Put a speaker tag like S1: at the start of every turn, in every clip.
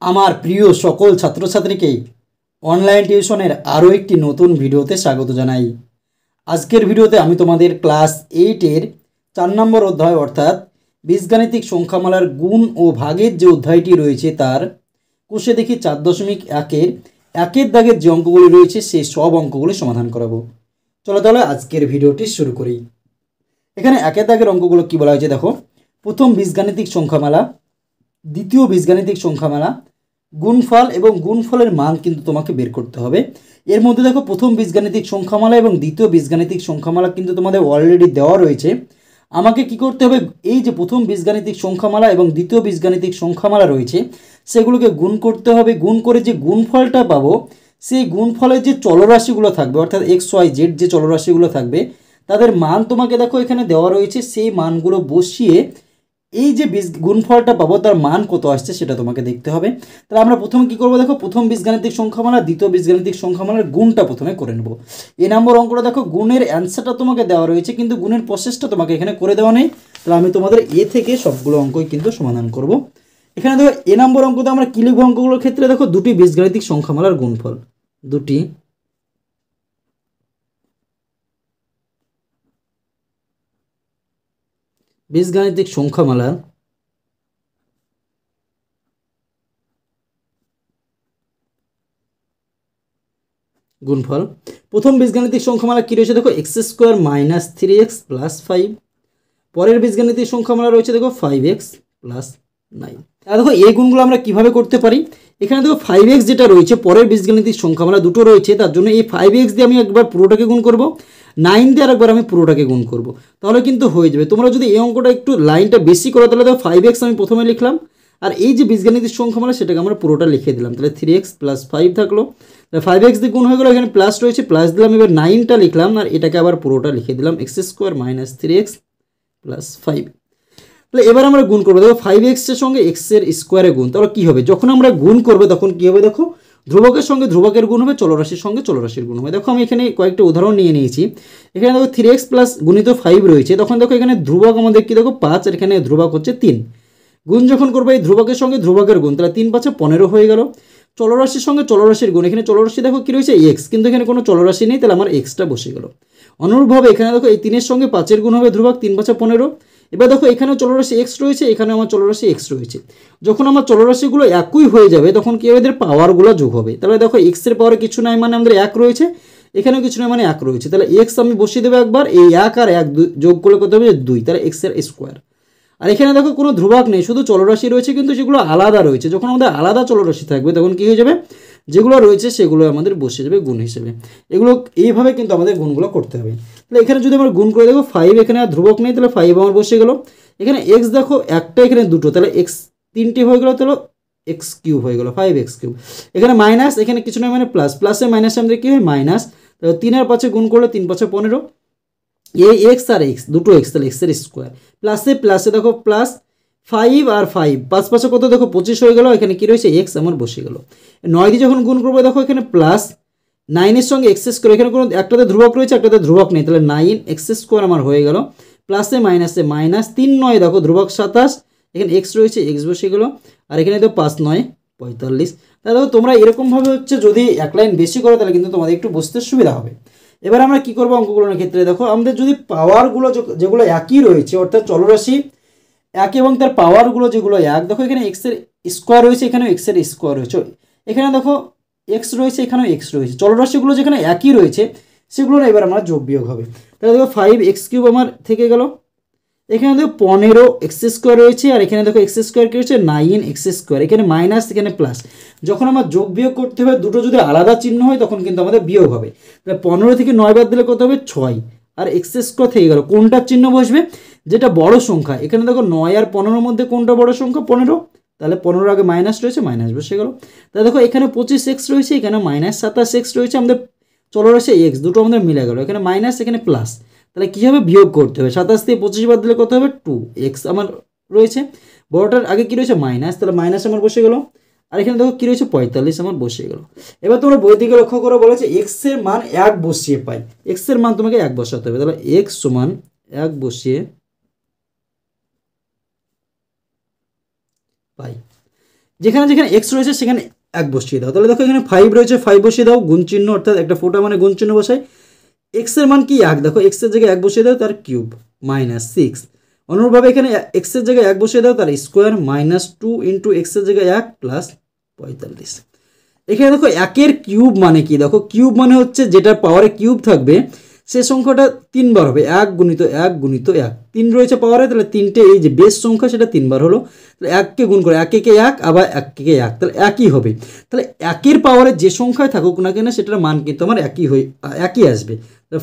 S1: আমার প্রিয় সকল ছাত্রছাত্রীকে অনলাইন টিউশনের আরও একটি নতুন ভিডিওতে স্বাগত জানাই। আজকের ভিডিওতে আমি তোমাদের ক্লাস 8-এর 4 নম্বর অধ্যায় অর্থাৎ বীজগাণিতিক সংখ্যামালার গুণ ও ভাগের যে অধ্যায়টি রয়েছে তার কোষে দেখি 4.1-এর একের দাগের যে অঙ্কগুলি রয়েছে সেই সব অঙ্কগুলি সমাধান করাবো। চলো তাহলে আজকের ভিডিওটি শুরু করি। এখানে একের দাগের অঙ্কগুলো কী বলা হয়েছে দেখো। প্রথম বীজগাণিতিক সংখ্যামালা, দ্বিতীয় বীজগাণিতিক সংখ্যামালা, গুণফল এবং গুণফলের মান কিন্তু তোমাকে বের করতে হবে। এর মধ্যে দেখো প্রথম বীজগাণিতিক সংখ্যামালা এবং দ্বিতীয় বীজগাণিতিক সংখ্যামালা কিন্তু তোমাদের অলরেডি দেওয়া রয়েছে। আমাকে কি করতে হবে, এই যে প্রথম বীজগাণিতিক সংখ্যামালা এবং দ্বিতীয় বীজগাণিতিক সংখ্যামালা রয়েছে সেগুলোকে গুণ করতে হবে। গুণ করে যে গুণফলটা পাবো সেই গুণফলের যে চলরাশিগুলো থাকবে অর্থাৎ XYZ যে চলরাশিগুলো থাকবে তাদের মান তোমাকে দেখো এখানে দেওয়া রয়েছে, সেই মানগুলো বসিয়ে এই যে গুণফলটা পাবো তার মান কত আসছে সেটা তোমাকে দেখতে হবে। তাহলে আমরা প্রথমে কি করবো দেখো, প্রথম বীজগাণিতিক সংখ্যামালা দ্বিতীয় বীজগাণিতিক সংখ্যামালার গুণটা প্রথমে করে নেব। এ নম্বর অঙ্কটা দেখো গুণের অ্যান্সারটা তোমাকে দেওয়া রয়েছে কিন্তু গুণের প্রসেসটা তোমাকে এখানে করে দেওয়া নেই। তাহলে আমি তোমাদের এ থেকে সবগুলো অঙ্কই কিন্তু সমাধান করব। এখানে দেখো এ নম্বর অঙ্কতে আমরা কি লিখবো, অঙ্কগুলোর ক্ষেত্রে দেখো দুটি বীজগাণিতিক সংখ্যামালার গুণফল, দুটি বীজগাণিতিক সংখ্যামালার গুণফল। প্রথম বীজগাণিতিক সংখ্যামালা কী রয়েছে দেখো, x² - 3x + 5। পরের বীজগাণিতিক সংখ্যামালা রয়েছে দেখো 5x + 9। দেখো এই গুণগুলো আমরা কিভাবে করতে পারি, এখানে দেখো 5x যেটা রয়েছে পরের বীজগাণিতিক সংখ্যামালা দুটো রয়েছে, তার জন্য এই 5x দিয়ে আমি একবার পুরোটাকে গুণ করব, 9 দিয়ে আরেকবার আমি পুরোটাকে গুণ করব, তাহলে কিন্তু হয়ে যাবে। তোমরা যদি এই অঙ্কটা একটু লাইনটা বেশি করো তাহলে দেখো 5x আমি প্রথমে লিখলাম আর এই যে বীজগাণিতিক সংখ্যামালা সেটাকে আমরা পুরোটা লিখে দিলাম, তাহলে 3x + 5 থাকলো। 5x দিয়ে গুণ হয়ে গেলো, এখানে প্লাস রয়েছে প্লাস দিলাম, এবার 9টা লিখলাম আর এটাকে আবার পুরোটা লিখে দিলাম x² - 3x + 5। তাহলে এবার আমরা গুণ করবো, দেখো 5x এর সঙ্গে x এর স্কোয়ারে গুণ, তাহলে কী হবে যখন আমরা গুণ করবো তখন কী হবে দেখো, ধ্রুবকের সঙ্গে ধ্রুবকের গুণ হবে, চলরাশির সঙ্গে চলরাশির গুণ হবে। দেখো আমি এখানে কয়েকটা উদাহরণ নিয়ে নিয়েছি। এখানে দেখো 3x + গুণিত 5 রয়েছে, তখন দেখো এখানে ধ্রুবক আমাদের কি দেখো 5 আর এখানে ধ্রুবক হচ্ছে 3। গুণ যখন করবো এই ধ্রুবকের সঙ্গে ধ্রুবকের গুণ, তাহলে 3 × 5 = 15 হয়ে গেল। চলরাশির সঙ্গে চলরাশির গুণ, এখানে চলরাশি দেখো কী রয়েছে x, কিন্তু এখানে কোনো চলরাশি নেই, তাহলে আমার এক্সটা বসে গেল। অনুরূপভাবে এখানে দেখো এই 3-এর সঙ্গে 5-এর গুণ হবে ধ্রুবক, 3 × 5 = 15। এবার দেখো এখানেও চলরাশি x রয়েছে, এখানেও আমার চলরাশি x রয়েছে। যখন আমার চলরাশিগুলো একই হয়ে যাবে তখন কি হবে, এদের পাওয়ারগুলো যোগ হবে। তাহলে দেখো x এর পাওয়ারে কিছু নাই মানে আমাদের 1 রয়েছে, এখানেও কিছু নাই মানে 1 রয়েছে, তাহলে x আমি বসিয়ে দেবো একবার, এই 1 আর 1 যোগ করলে কত হবে 2, তাহলে x এর স্কোয়ার। আর এখানে দেখো কোনো ধ্রুবক নেই, শুধু চলরাশি রয়েছে কিন্তু সেগুলো আলাদা রয়েছে। যখন আমাদের আলাদা চলরাশি থাকবে তখন কী হয়ে যাবে, যেগুলো রয়েছে সেগুলো আমাদের বসে যাবে গুণ হিসেবে। এগুলো এইভাবে কিন্তু আমাদের গুণগুলো করতে হবে। তাহলে এখানে যদি আমরা গুণ করে দেখো 5, এখানে আর ধ্রুবক নেই তাহলে 5 আমার বসে গেল। এখানে x দেখো একটা এখানে দুটো, তাহলে x 3টে হয়ে গেল, তাহলে x³ হয়ে গেল 5x³। এখানে মাইনাস, এখানে কিছু নয় মানে প্লাস, প্লাসে মাইনাসে আমাদের কী হয় মাইনাস, তাহলে 3 আর 5 গুণ করলে 3 × 5 = 15। এই x আর x দুটো x, তাহলে x এর স্কোয়ার। প্লাসে প্লাসে দেখো প্লাস 5 আর 5, 5 × 5 কত দেখো 25 হয়ে গেল, এখানে কী রয়েছে x আমার বসে গেল। 9 দিয়ে যখন গুণ করবো দেখো এখানে প্লাস 9-এর সঙ্গে x², এখানে কোনো একটাতে ধ্রুবক রয়েছে একটাতে ধ্রুবক নেই, তাহলে 9x² আমার হয়ে গেল। প্লাসে মাইনাসে মাইনাস, 3 9 দেখো ধ্রুবক 27, এখানে x রয়েছে x বসে গেল। আর এখানে তো 5 9 45। তাহলে দেখো তোমরা এরকমভাবে হচ্ছে যদি এক লাইন বেশি করো তাহলে কিন্তু তোমাদের একটু বুঝতে সুবিধা হবে। এবার আমরা কি করবো অঙ্কগুলোর ক্ষেত্রে দেখো, আমাদের যদি পাওয়ারগুলো যেগুলো একই রয়েছে অর্থাৎ চলরাশি এক এবং তার পাওয়ারগুলো যেগুলো এক, দেখো এখানে x এর স্কোয়ার রয়েছে, এখানেও x এর স্কোয়ার রয়েছে, এখানে দেখো x রয়েছে, এখানেও x রয়েছে, চলরাশিগুলো যেখানে একই রয়েছে সেগুলো না এবার আমরা যোগ বিয়োগ হবে। তাহলে দেখো 5x³ আমার থেকে গেল, এখানে দেখো 15x² রয়েছে আর এখানে দেখো x² কী হচ্ছে 9x², এখানে মাইনাস এখানে প্লাস। যখন আমার যোগ বিয়োগ করতে হবে দুটো যদি আলাদা চিহ্ন হয় তখন কিন্তু আমাদের বিয়োগ হবে। তাহলে 15 থেকে 9 বাদ দিলে কত হবে 6 আর x² থেকে গেল। কোনটার চিহ্ন বসবে, যেটা বড় সংখ্যা। এখানে দেখো 9 আর 15-র মধ্যে কোনটা বড় সংখ্যা 15, তাহলে 15 আগে মাইনাস রয়েছে মাইনাস বসে গেল। তাহলে দেখো এখানে 25x রয়েছে, এখানে -27x রয়েছে, আমাদের চলরাশি x দুটো আমাদের মিলে গেল, এখানে মাইনাস এখানে প্লাস। তাহলে কী হবে, বিয়োগ করতে হবে। 27 থেকে 25 বাদ দিলে কত হবে 2x আমার রয়েছে, বড়টার আগে কী রয়েছে মাইনাস, তাহলে মাইনাস আমার বসে গেল। আর এখানে দেখো কী রয়েছে 45 আমার বসে গেল। এবার তোমরা বই দিকে লক্ষ্য করে বলেছে x এর মান 1 বসিয়ে পাই, x এর মান তোমাকে 1 বসাতে হবে। তাহলে x = 1 বসিয়ে পাই। যেখানে যেখানে এক্স রয়েছে সেখানে 1 বসিয়ে দাও। তাহলে দেখো এখানে 5 রয়েছে, 5 বসিয়ে দাও, গুণ চিহ্ন অর্থাৎ একটা ফোঁটা মানে গুণ চিহ্ন বসাই। এক্স এর মান কি 1, দেখো এক্স এর জায়গায় 1 বসিয়ে দাও তার কিউব -6। অনুরূপভাবে এখানে এক্স এর জায়গায় 1 বসিয়ে দাও তার স্কোয়ার -2 ইন্টু এক্স এর জায়গায় 1 প্লাস 45। এখানে দেখো 1 কিউব মানে কি, দেখো কিউব মানে হচ্ছে যেটার পাওয়ারে কিউব থাকবে সে সংখ্যাটা 3 বার হবে, 1 গুণিত 1 গুণিত 1, 3 রয়েছে পাওয়ারে, তাহলে 3টে এই যে বেস সংখ্যা সেটা 3 বার হলো, তাহলে 1কে গুণ করে 1 কে 1 আবার 1 কে 1, তাহলে একই হবে। তাহলে 1 পাওয়ারে যে সংখ্যায় থাকুক না কেন সেটার মান কিন্তু আমার একই আসবে।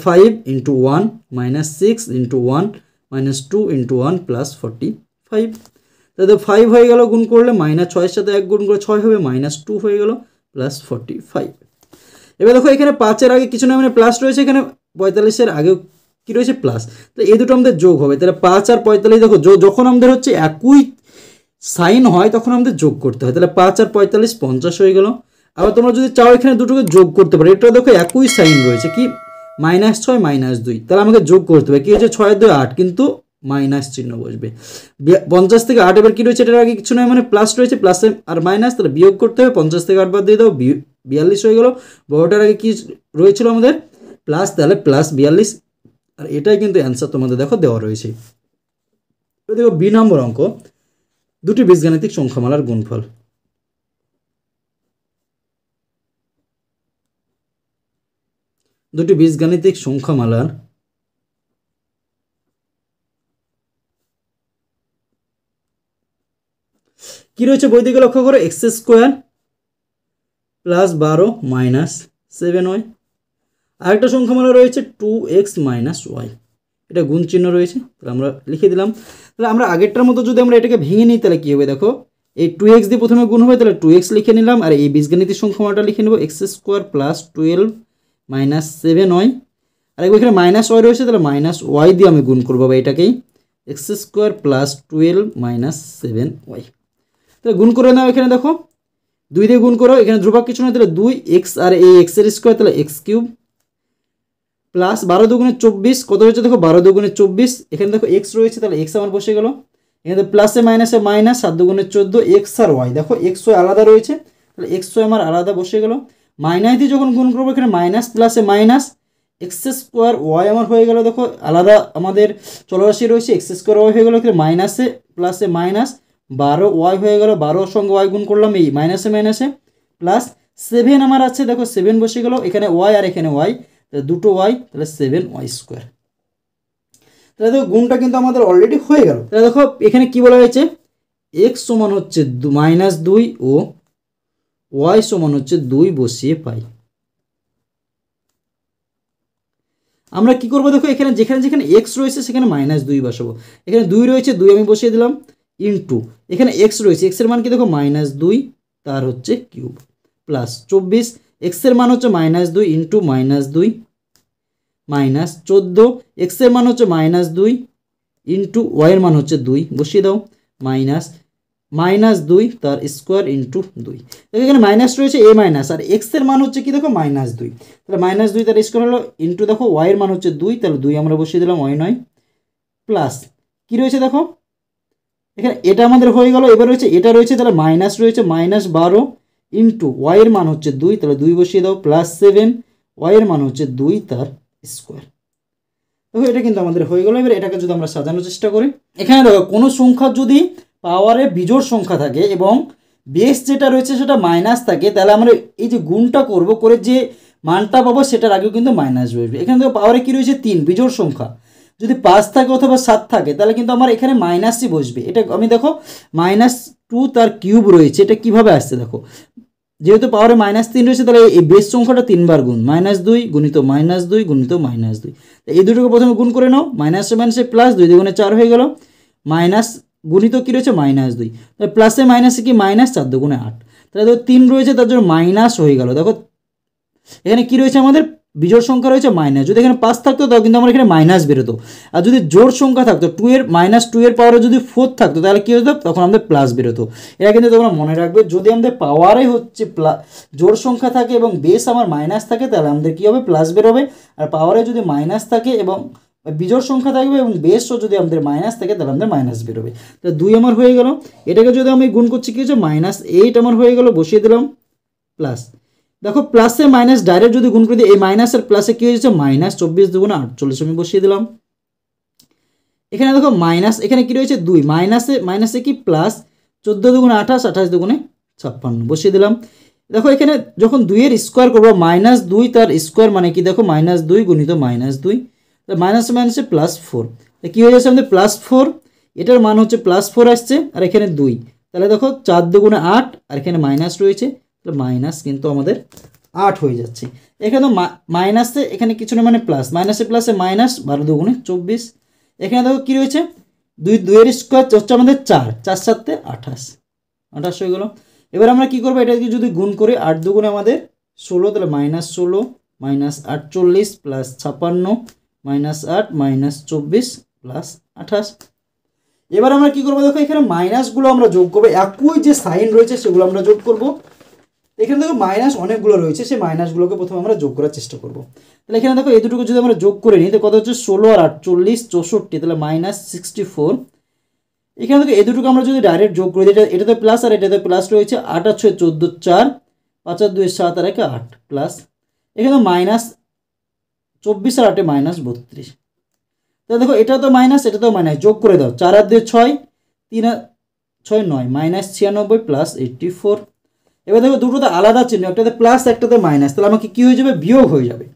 S1: 5 ইন্টু 1 -6 ইন্টু 1 -2 ইন্টু 1 প্লাস 45। তাহলে 5 হয়ে গেল গুণ করলে, -6 সাথে 1 গুণ করে 6 হবে, -2 হয়ে গেল প্লাস 45। এবার দেখো এখানে 5-এর আগে কিছু না মানে প্লাস রয়েছে, এখানে 45-এর আগেও কি রয়েছে প্লাস, তো এই দুটো আমাদের যোগ হবে। তাহলে 5 আর 45 দেখো যখন আমাদের হচ্ছে একই সাইন হয় তখন আমাদের যোগ করতে হয়। তাহলে 5 আর 45 50 হয়ে গেল। আবার তোমরা যদি চাও এখানে দুটোকে যোগ করতে পারো, এটা দেখো একই সাইন রয়েছে কি -6 -2, তাহলে আমাকে যোগ করতে হবে, কি হচ্ছে 6 2 8 কিন্তু মাইনাস চিহ্ন বসবে। 50 থেকে 8 এবার কি রয়েছে এটার আগে কিছু নয় মানে প্লাস রয়েছে, প্লাস আর মাইনাস, তাহলে বিয়োগ করতে হবে, 50 থেকে 8 বাদ দিয়ে দাও 42 হয়ে গেল। বড়টার আগে কি রয়েছিল আমাদের প্লাস, তাহলে প্লাস 42, আর এটাই কিন্তু অ্যান্সার তোমাদের দেখো দেওয়া রয়েছে। দেখো বি নম্বর অঙ্ক, দুটি বীজগাণিতিক সংখ্যামালার গুণফল। দুটি বীজগাণিতিক সংখ্যামালার কি রয়েছে বই দিকে লক্ষ্য করো, x² প্লাস 12 -7y। আরেকটা সংখ্যামালা রয়েছে 2x - y, এটা গুণ চিহ্ন রয়েছে, তাহলে আমরা লিখে দিলাম। তাহলে আমরা আগেরটার মতো যদি আমরা এটাকে ভেঙে নিই তাহলে কী হবে, দেখো এই 2x দিয়ে প্রথমে গুণ হবে, তাহলে 2x লিখে নিলাম, আর এই বীজগাণিতিক সংখ্যামালাটা লিখে নেব x² প্লাস 12 -7y। আর এখানে -y রয়েছে, তাহলে -y দিয়ে আমি গুণ করবো এটাকেই, x² প্লাস 12 -7y। তাহলে গুণ করে নাও, এখানে দেখো 2 দিয়ে গুণ করো, এখানে ধ্রুবক কিছু নয়, তাহলে 2x আর এই x এর স্কোয়ার, তাহলে x³ প্লাস 12 দুগুণে 24, কত হয়েছে দেখো 12 দুগুণে 24, এখানে দেখো x রয়েছে তাহলে x আমার বসে গেল, এখানে প্লাসে মাইনাসে মাইনাস, 7 দুগুণে 14, x আর y দেখো x y আলাদা রয়েছে, তাহলে x y আমার আলাদা বসে গেল। মাইনাস দিয়ে যখন গুণ করবো এখানে মাইনাস প্লাসে মাইনাস, x² y আমার হয়ে গেল, দেখো আলাদা আমাদের চলরাশি রয়েছে, x² y হয়ে গেল, এখানে মাইনাসে প্লাসে মাইনাস 12y হয়ে গেল, 12 সঙ্গে y গুণ করলাম এই মাইনাসে মাইনাসে, প্লাস 7 আমার আছে, দেখো 7 বসে গেল, এখানে y আর এখানে y, তাহলে দুটো y, তাহলে 7y²। তাহলে দেখো গুণটা কিন্তু আমাদের অলরেডি হয়ে গেল। তাহলে দেখো এখানে কি বলা হয়েছে, x সমান হচ্ছে -2 ও y সমান হচ্ছে 2 বসিয়ে পাই। আমরা কি করবো দেখো, এখানে যেখানে যেখানে x রয়েছে সেখানে -2 বসাবো, এখানে 2 রয়েছে 2 আমি বসিয়ে দিলাম, ইন্টু এখানে x রয়েছে, x এর মান কি দেখো -2 তার হচ্ছে কিউব, প্লাস 24, x এর মান হচ্ছে -2 ইন্টু -2 মাইনাস 14, x এর মান হচ্ছে -2 ইন্টু y এর মান হচ্ছে 2 বসিয়ে দাও, -2 তার স্কোয়ার ইন্টু 2, দেখো এখানে মাইনাস রয়েছে a মাইনাস, আর x এর মান হচ্ছে কি দেখো -2, তাহলে -2 তার স্কোয়ার হলো ইন্টু দেখো y এর মান হচ্ছে 2, তাহলে 2 আমরা বসিয়ে দিলাম, y নয়, প্লাস কি রয়েছে দেখো এখানে এটা আমাদের হয়ে গেল, এবার রয়েছে এটা রয়েছে, তাহলে মাইনাস রয়েছে -12 ইন্টু y এর মান হচ্ছে 2, তাহলে 2 বসিয়ে দাও, প্লাস 7 y এর মান হচ্ছে 2 তার স্কোয়ার। দেখো এটা কিন্তু আমাদের হয়ে গেল। এবার এটাকে যদি আমরা সাজানোর চেষ্টা করি, এখানে দেখো কোনো সংখ্যা যদি পাওয়ারে বিজোড় সংখ্যা থাকে এবং বেস যেটা রয়েছে সেটা মাইনাস থাকে, তাহলে আমরা এই যে গুণটা করব করে যে মানটা পাবো সেটার আগেও কিন্তু মাইনাস বসবে। এখানে দেখো পাওয়ারে কি রয়েছে 3, বিজোড় সংখ্যা, যদি 5 থাকে অথবা 7 থাকে তাহলে কিন্তু আমার এখানে মাইনাসই বসবে। এটা আমি দেখো -2 তার কিউব রয়েছে, এটা কিভাবে আসছে দেখো, যেহেতু পাওয়ারে -3 রয়েছে তাহলে এই বেস সংখ্যাটা 3 বার গুণ, -2 গুণিত -2 গুণিত -2, এই দুটোকে প্রথমে গুণ করে নাও, মাইনাসে মাইনাসে প্লাস, 2 2 4 হয়ে গেল, মাইনাস গুণিত কী রয়েছে -2, তাহলে প্লাসে মাইনাসে কি মাইনাস, 4 2 8, তাহলে দেখো 3 রয়েছে তার জন্য মাইনাস হয়ে গেল। দেখো এখানে কি রয়েছে আমাদের বিজোড় সংখ্যা রয়েছে মাইনাস, যদি এখানে 5 থাকতো তাও কিন্তু আমার এখানে মাইনাস বেরোতো, আর যদি জোড় সংখ্যা থাকতো 2 এর -2 এর পাওয়ারে যদি 4 থাকতো তাহলে কী হতো, তখন আমাদের প্লাস বেরোতো। এটা কিন্তু তোমরা মনে রাখবে, যদি আমাদের পাওয়ারে হচ্ছে জোড় সংখ্যা থাকে এবং বেস আমার মাইনাস থাকে তাহলে আমাদের কী হবে, প্লাস বেরোবে, আর পাওয়ারে যদি মাইনাস থাকে এবং বিজোড় সংখ্যা থাকবে এবং বেসও যদি আমাদের মাইনাস থাকে তাহলে আমাদের মাইনাস বেরোবে। তাহলে 2 আমার হয়ে গেল। এটাকে যদি আমি গুণ করছি কী হচ্ছে -8 আমার হয়ে গেল, বসিয়ে দিলাম প্লাস। দেখো প্লাসে মাইনাস ডাইরেক্ট যদি গুণ করে দিই এই মাইনাসের প্লাসে কী হয়েছে -24 দুগুণে 48 আমি বসিয়ে দিলাম। এখানে দেখো মাইনাস, এখানে কী রয়েছে 2, মাইনাসে কি প্লাস, 14 দুগুণে 28, 28 দুগুণে 56 বসিয়ে দিলাম। দেখো এখানে যখন 2 এর স্কোয়ার করবো -2 তার স্কোয়ার মানে কি দেখো -2 গুণিত -2, মাইনাস মাইনাসে +4, কী হয়ে যাচ্ছে আমাদের +4, এটার মান হচ্ছে +4 আসছে আর এখানে 2, তাহলে দেখো 4 দুগুণে 8 আর এখানে মাইনাস রয়েছে, তাহলে মাইনাস কিন্তু আমাদের 8 হয়ে যাচ্ছে। এখানে মাইনাসে এখানে কিছু না মানে প্লাস, মাইনাসে প্লাসে মাইনাস, 12 দুগুণে 24। এখানে দেখো কী রয়েছে 2 এর স্কোয়ার হচ্ছে আমাদের 4, 4 7 28 হয়ে গেল। এবার আমরা কি করবো, এটাকে যদি গুণ করি 8 দুগুণে আমাদের 16, তাহলে -16 -48 প্লাস 56 -8 -24 প্লাস 28। এবার আমরা কি করবো দেখো এখানে মাইনাসগুলো আমরা যোগ করবো, একই যে সাইন রয়েছে সেগুলো আমরা যোগ করব। এখানে দেখো মাইনাস অনেকগুলো রয়েছে, সেই মাইনাসগুলোকে প্রথমে আমরা যোগ করার চেষ্টা করব। তাহলে এখানে দেখো এই দুটোকে যদি আমরা যোগ করে নিই তো কত হচ্ছে 16 আর 48 64, তাহলে -64। এখানে দেখো এই দুটোকে আমরা যদি ডাইরেক্ট যোগ করি, এটাতে প্লাস আর এটাতে প্লাস রয়েছে, 8 আর 6 14 4 5 আর 2 7 আর 1 8 প্লাস, এখানে -24 আর 8 -32। তাহলে দেখো এটা তো মাইনাস, এটা তো মাইনাস, যোগ করে দাও, 4 আর 2 6 3 আর 6 9 -96 প্লাস 84। এবার দেখো দুটোতে আলাদা চিহ্ন, একটাতে প্লাস একটাতে মাইনাস, তাহলে আমাকে কী হয়ে যাবে বিয়োগ হয়ে যাবে।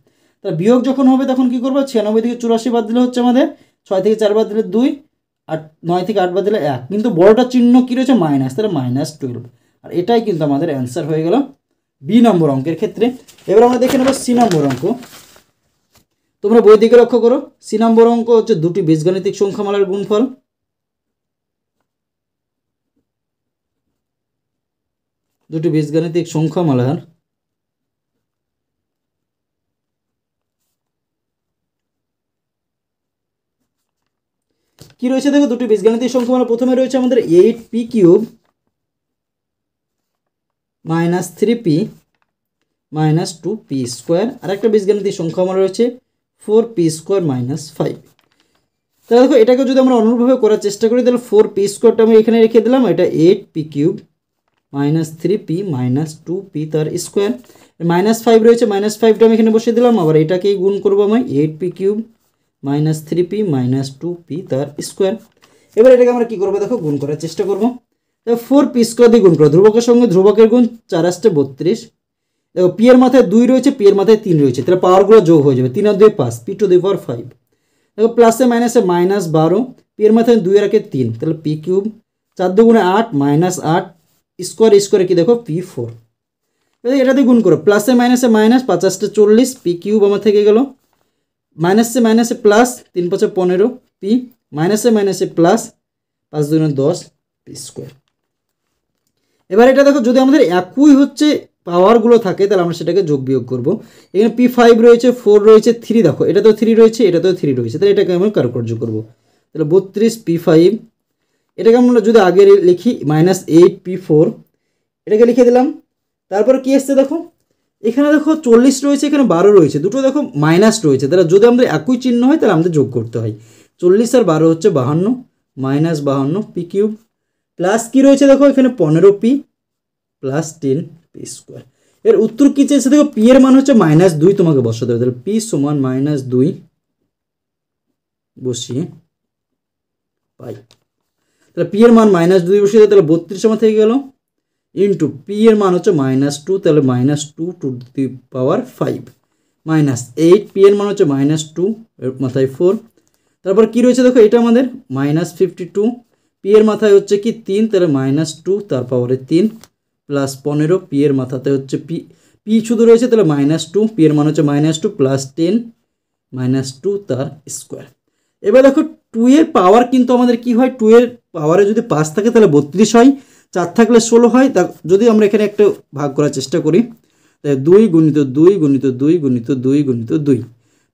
S1: তাহলে বিয়োগ যখন হবে তখন কী করবো 96 থেকে 84 বাদ দিলে হচ্ছে আমাদের 6 থেকে 4 বাদ দিলে 2 আর 9 থেকে 8 বাদ দিলে 1, কিন্তু বড়টা চিহ্ন কী রয়েছে মাইনাস, তাহলে -12। আর এটাই কিন্তু আমাদের অ্যান্সার হয়ে গেল বি নম্বর অঙ্কের ক্ষেত্রে। এবার আমরা দেখে নেব সি নম্বর অঙ্ক। তোমরা বই দিকে লক্ষ্য করো, সি নম্বর অঙ্ক হচ্ছে দুটি বীজগাণিতিক সংখ্যামালার গুণফল। দুটি বীজগাণিতিক সংখ্যামালার কি রয়েছে দেখো, দুটি বীজগাণিতিক সংখ্যামালা। প্রথমে রয়েছে আমাদের 8p³ -3p -2p², আর একটা বীজগাণিতিক সংখ্যামালা রয়েছে 4p² -5। তাহলে দেখো এটাকে যদি আমরা অনুরূপভাবে করার চেষ্টা করি তাহলে 4p² আমি এখানে রেখে দিলাম, এটা 8p³ -3p -2p তার স্কোয়ার, -5 রয়েছে, -5টা আমি এখানে বসিয়ে দিলাম, আবার এটাকেই গুণ করবো আমি 8p³ -3p -2p তার স্কোয়ার। এবার এটাকে আমরা কী করবো দেখো গুণ করার চেষ্টা করবো। দেখো 4p² দিয়ে গুণ করো, ধ্রুবকের সঙ্গে ধ্রুবকের গুণ 4 × 32। দেখো পি এর মাথায় 2 রয়েছে, পি এর মাথায় 3 রয়েছে, তাহলে পাওয়ারগুলো যোগ হয়ে যাবে, 3 আর 2 5, p⁵। দেখো প্লাসে মাইনাসে -12, পি এর মাথায় 2 এর আগে 3, তাহলে p³ 4 দুগুণে 8 -8 স্কোয়ার স্কোয়ারে কি দেখো p4। এটাতে গুণ করো, প্লাসে মাইনাসে মাইনাস, 5 × 40, p³ আমার থেকে গেল, মাইনাসে মাইনাসে প্লাস, 3 × 5 15, p মাইনাসে মাইনাসে প্লাস, 5 দুগুণে 10 p²। এবার এটা দেখো যদি আমাদের একই হচ্ছে পাওয়ারগুলো থাকে তাহলে আমরা সেটাকে যোগ বিয়োগ করবো। এখানে p5 রয়েছে, 4 রয়েছে, 3 দেখো এটা তো 3 রয়েছে, এটা তো 3 রয়েছে, তাহলে এটাকে আমরা কারুকার্য করবো। তাহলে 32p5, এটাকে আমরা যদি আগে লিখি -8p4, এটাকে লিখে দিলাম। তারপরে কি আসছে দেখো, এখানে দেখো 40 রয়েছে, এখানে 12 রয়েছে, দুটো দেখো মাইনাস রয়েছে, তাহলে যদি আমাদের একই চিহ্ন হয় তাহলে আমাদের যোগ করতে হয়। 40 আর 12 হচ্ছে 52, -52 p³ প্লাস কী রয়েছে দেখো এখানে 15p প্লাস 10p²। এর উত্তর কী চেয়েছে দেখো, পি এর মান হচ্ছে -2 তোমাকে বসাতে হবে, তাহলে p = -2 বসিয়ে পাই। তাহলে পি এর মান -2 বসিয়ে দেয়, তাহলে 32 আমার থেকে গেল, ইন্টু পি এর মান হচ্ছে -2, তাহলে -2 টু দি পাওয়ার 5 -8, পি এর মান হচ্ছে -2 এর মাথায় 4। তারপর কি রয়েছে দেখো এটা আমাদের -52, পি এর মাথায় হচ্ছে কি 3, তাহলে -2 তার পাওয়ারে 3 প্লাস 15, পি এর মাথাতে হচ্ছে পি শুধু রয়েছে, তাহলে -2, পি এর মান হচ্ছে -2 প্লাস 10 -2 তার স্কোয়ার। এবার দেখো 2 এর পাওয়ার কিন্তু আমাদের কি হয়, 2 এর পাওয়ারে যদি 5 থাকে তাহলে 32 হয়, 4 থাকলে 16 হয়। তা যদি আমরা এখানে একটা ভাগ করার চেষ্টা করি, তাহলে 2 × 2 × 2 × 2 × 2,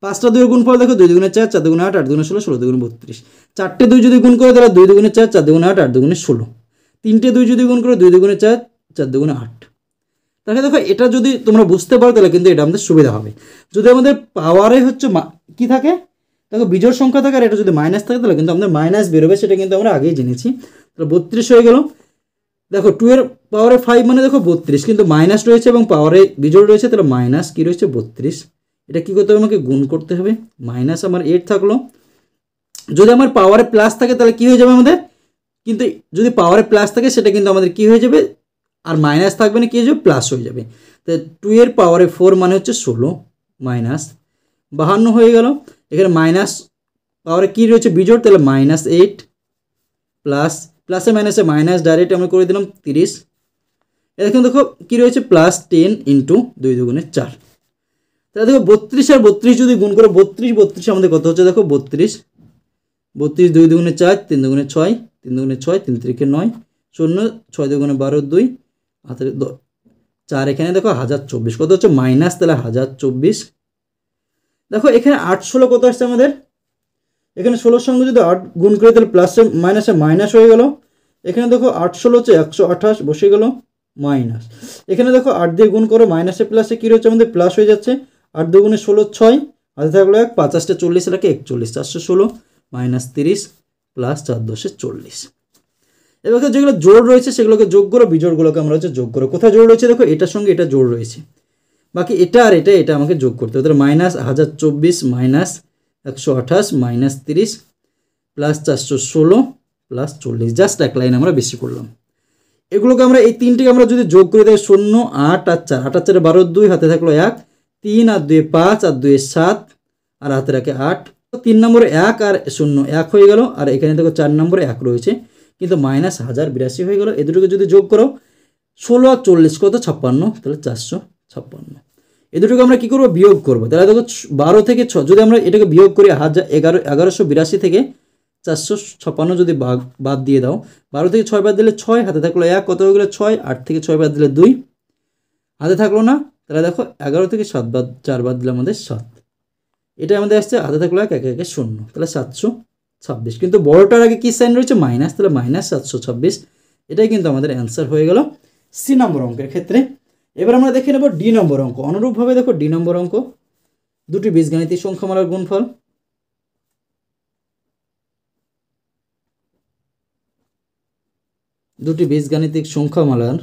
S1: 5টা 2 এর গুণফল দেখো, 2 দুগুণে 4, 4 দুগুণে 8, 8 দুগুণে 16, 16 দুগুণে 32। 4টে 2 যদি গুণ করে তাহলে 2 দুগুণে 4, 4 দুগুণে 8, 8 দুগুণে 16। 3টে 2 যদি গুণ করে 2 দুগুণে 4, 4 দুগুণে 8। তাহলে দেখো এটা যদি তোমরা বুঝতে পারো তাহলে কিন্তু এটা আমাদের সুবিধা হবে। যদি আমাদের পাওয়ারে হচ্ছে কি থাকে দেখো বিজোড় সংখ্যা থাকে আর এটা যদি মাইনাস থাকে তাহলে কিন্তু আমাদের মাইনাস বেরোবে, সেটা কিন্তু আমরা আগেই জেনেছি। তাহলে 32 হয়ে গেল। দেখো 2 এর পাওয়ারে 5 মানে দেখো 32, কিন্তু মাইনাস রয়েছে এবং পাওয়ারে বিজোড় রয়েছে, তাহলে মাইনাস কী রয়েছে 32। এটা কী করতে হবে, আমাকে গুণ করতে হবে। মাইনাস আমার 8 থাকলো, যদি আমার পাওয়ারে প্লাস থাকে তাহলে কী হয়ে যাবে আমাদের, কিন্তু যদি পাওয়ারে প্লাস থাকে সেটা কিন্তু আমাদের কী হয়ে যাবে, আর মাইনাস থাকবে না, কী হয়ে যাবে, প্লাস হয়ে যাবে। তো 2 এর পাওয়ারে 4 মানে হচ্ছে 16 মাইনাস 52 হয়ে গেল। এখানে মাইনাস পাওয়ারে কী রয়েছে বিজোড়, তাহলে -8 প্লাস প্লাসে মাইনাসে মাইনাস ডাইরেক্ট আমরা করে দিলাম 30। এখন দেখো কী রয়েছে +10 ইন্টু 2 দুগুণে 4। তাহলে দেখো 32 আর 32 যদি গুণ করো 32 আমাদের কত হচ্ছে, দেখো 32 2 দুগুণে 4 3 দুগুণে 6 3 দুগুণে 6 3 3 9 0 6 দুগুণে 12 2 হাতের 4, এখানে দেখো 1024 কত হচ্ছে মাইনাস, তাহলে 1024। দেখো এখানে 8 16 কত আসছে আমাদের, এখানে 16 সঙ্গে যদি 8 গুণ করি তাহলে প্লাসে মাইনাসে মাইনাস হয়ে গেল। এখানে দেখো 8 16 হচ্ছে 128 বসে গেল মাইনাস। এখানে দেখো 8 দিয়ে গুণ করো, মাইনাসে প্লাসে কী রয়েছে আমাদের প্লাস হয়ে যাচ্ছে। 8 দুগুণে 16 6 হাতে থাকলো 1 5 8 40 রাখে 41 416 -30 প্লাস 4 10 40। এবার যেগুলো জোড় রয়েছে সেগুলোকে যোগ করো, বিজোড়গুলোকে আমরা হচ্ছে যোগ করো। কোথায় জোড় রয়েছে দেখো এটার সঙ্গে এটা জোড় রয়েছে, বাকি এটা আর এটা আমাকে যোগ করতে হবে। তাহলে -1024 -128 -30 প্লাস 416 প্লাস 40, জাস্ট এক লাইন আমরা বেশি করলাম। এগুলোকে আমরা এই তিনটিকে আমরা যদি যোগ করে দেয় 0 8 আর 4 8 আর 4 12 2 হাতে থাকলো 1 3 আর 2 5 আর 2 7 আর হাতে রাখে 8। 3 নম্বরে 1 আর 0 1 হয়ে গেল, আর এখানে দেখো 4 নম্বরে 1 রয়েছে কিন্তু -1082 হয়ে গেল। এ দুটোকে যদি যোগ করো 16 আর 40 কত 56, তাহলে 456। এ দুটোকে আমরা কী করবো, বিয়োগ করবো। তাহলে দেখো 12 থেকে 6 যদি আমরা এটাকে বিয়োগ করি 1182 থেকে 456 যদি বাদ দিয়ে দাও, 12 থেকে 6 বাদ দিলে 6 হাতে থাকলো 1 কত হয়ে গেলো 6, 8 থেকে 6 বাদ দিলে 2 হাতে থাকলো না, তাহলে দেখো 11 থেকে 4 বাদ দিলে আমাদের 7, এটা আমাদের আসছে হাতে থাকলো 1 1 1 0, তাহলে 726। কিন্তু বড়টার আগে কী সাইন রয়েছে মাইনাস, তাহলে -726। এটাই কিন্তু আমাদের অ্যান্সার হয়ে গেল সি নম্বর অঙ্কের ক্ষেত্রে। এবার আমরা দেখে নেব ডি নম্বর অঙ্ক। অনুরূপভাবে দেখো ডি নম্বর অঙ্ক, দুটি বীজগাণিতিক সংখ্যামালার গুণফল। দুটি বীজগাণিতিক সংখ্যামালার